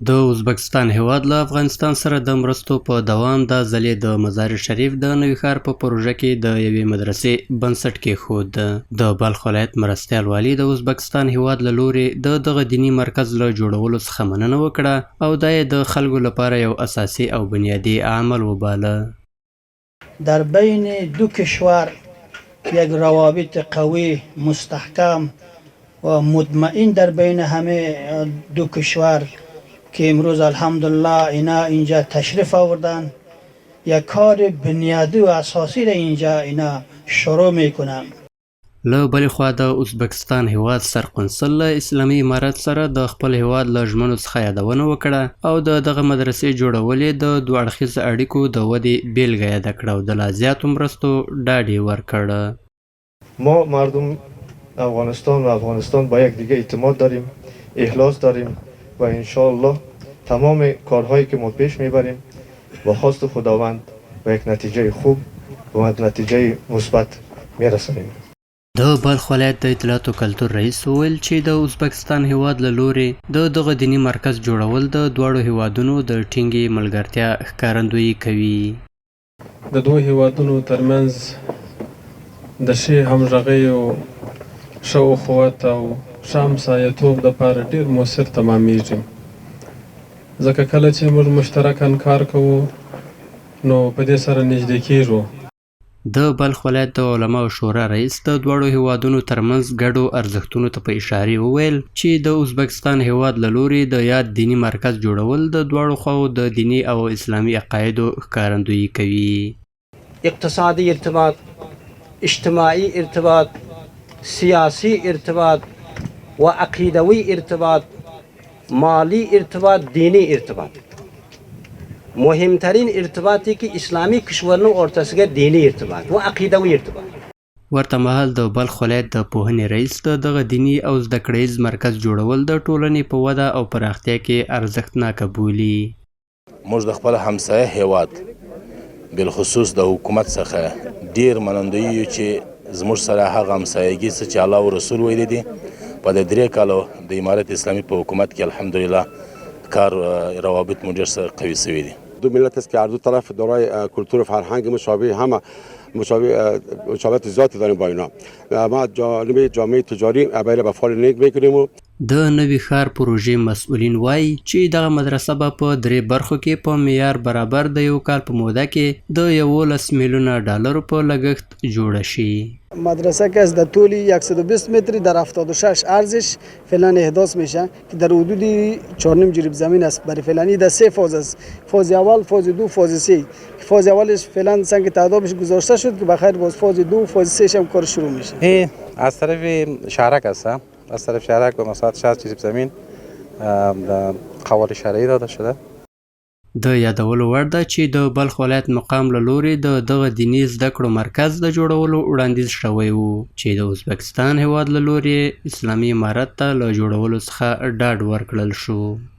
د ازبکستان هیواد له افغانستان سره د مرستو په دوام دا ځلې د مزار شریف د نوي ښار په پروژه کې د یوې مدرسې بنسټ کېښود. د بلخ ولایت مرستیال والي د ازبکستان هیواد له لورې د دغه دیني مرکز له جوړولو څخه مننه وکړه او دا یې د خلکو لپاره یو اساسي او بنیادی عمل وباله. در بین دو کشور یک روابط قوی مستحکم و مطمئن در بین همه دو کشور که امروز الحمدلله اینا اینجا تشریف آوردن، یک کار بنیادی و اساسی را اینجا اینا شروع میکنن. له بلې خوا د ازبکستان هیواد سرقنصل له اسلامي امارت سره د خپل هیواد له ژمنو څخه یادونه وکړه او د دغه مدرسې جوړول یې د دوه اړخیزو اړیکو د ودې بیلګه یاده کړه او د لا زیاتو مرستو ډاډ یې ورکړ. ما مردم افغانستان و افغانستان با یکدیگه اعتماد داریم، اخلاص داریم و انشاءالله تمام کارهایی که ما پیش میبریم با خواست خداوند و یک نتیجه خوب و نتیجه مثبت میرسونیم. د بلخ ولایت د اطلاعات او کلتور رئیس وویل چې د ازبکستان هیواد له لورې د دغه دیني مرکز جوړول د دواړو هیوادونو د ټینګې ملګرتیا ښکارندویي کوي. د دوه هیوادونو ترمنځ د ښې همغږۍ او ښه اخوت او ښه همسایه‌توب دپاره ډېر مؤثر تمامیږي، ځکه کله چې موږ مشترکاً کار کوو نو په دې سره نږدې کیږو. د بلخ ولایت د علماو شورا رئیس د دواړو هیوادونو ترمنځ ګډو ارزښتونو ته په اشارې وویل چې د ازبکستان هیواد له لورې د یاد دیني مرکز جوړول د دواړو خواو د دیني او اسلامي عقایدو ښکارندویي کوي. اقتصادي ارتباط، اجتماعي ارتباط، سیاسی ارتباط و عقیدوی ارتباط، مالی ارتباط، دینی ارتباط. مهمترین ارتباطی که اسلامی کشورونو ارتسګه دینی ارتباط و عقیدوي ارتباط. ورته مهال د بلخ ولایت د پوهنې رئیس د دغه دیني او زده کړیز مرکز جوړول د ټولنې په وده او پراختیا کې ارزښتناکه بولي. موږ د خپل همسایه هیواد بالخصوص د حکومت څخه ډیر منندوی یو چې زموږ سره هغه همسایګي څه چې الله او رسول ویلي دي. په د 3 کالو د امارت اسلامی په حکومت کې الحمدلله کار روابط مو ډېر قوي شوي دي. دو ملت است که هر دو طرف دارای کلتور و فرهنگ مشابه همه مشابهت زیادی داریم با اینا. ما جانب جامعه تجاری برای به فعال نیک میکنیم. د نوي ښار پروژې مسؤلین وایي چې دغه مدرسه به په 3 برخو کې په معیار برابر د یو کال په موده کې د 11 میلیونه ډالرو په لګښت جوړه شي. مدرسه که از در طول 120 متری در 76 ارزش فعلا احداث میشه که در حدود 4.5 جریب زمین است. برای فعلا در 3 فاز است، فاز اول، فاز دو، فاز 3. فاز اولش فعلا سنگ تعدادش گذاشته شد که بخیر باز فاز دو، فاز 3 هم کار شروع میشه. از طرف شهرک است، از طرف شهرک به مساحت 60 جریب زمین قوال شرعی داده شده. د یادولو وړ ده چې د بلخ ولایت مقام له لورې د دغه دیني زده کړو مرکز د جوړولو وړاندیز شوی و چې د ازبکستان هیواد له لورې اسلامي امارت ته له جوړولو څخه ډاډ ورکړل شو.